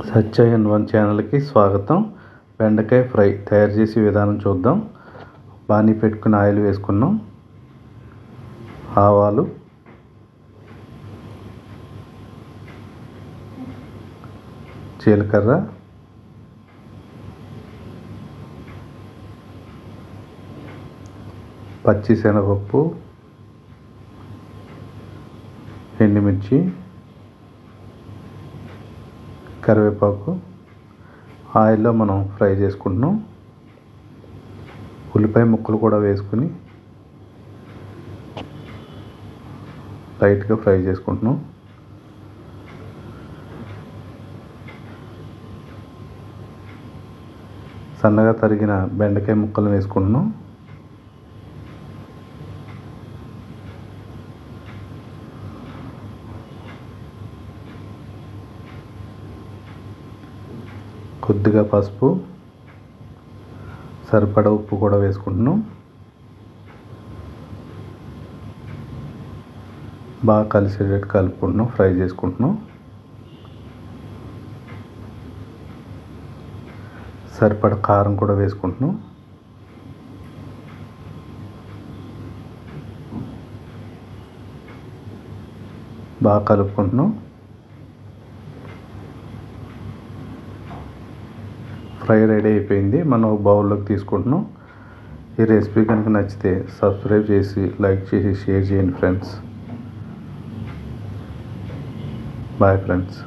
Satya in one ఛానల్కి స్వాగతం. బెండకాయ ఫ్రై తయారు చేసే విధానం చూద్దాం. బాణీ పెట్టుకుని ఆయిల్ వేసుకున్నాం. ఆవాలు, జీలకర్ర, పచ్చిశనగపప్పు, ఎండుమిర్చి, కరివేపాకు ఆయిల్లో మనం ఫ్రై చేసుకుంటున్నాం. ఉల్లిపాయ ముక్కలు కూడా వేసుకుని లైట్గా ఫ్రై చేసుకుంటున్నాం. సన్నగా తరిగిన బెండకాయ ముక్కలు వేసుకుంటున్నాం. కొద్దిగా పసుపు, సరిపడా ఉప్పు కూడా వేసుకుంటున్నాం. బాగా కలిసేటట్టు కలుపుకుంటున్నాం, ఫ్రై చేసుకుంటున్నాం. సరిపడా కారం కూడా వేసుకుంటున్నాం. బాగా కలుపుకుంటున్నాం. ఫ్రై రెడీ అయిపోయింది. మనం ఒక బౌల్లోకి తీసుకుంటున్నాం. ఈ రెసిపీ కనుక నచ్చితే సబ్స్క్రైబ్ చేసి, లైక్ చేసి, షేర్ చేయండి ఫ్రెండ్స్. Bye friends.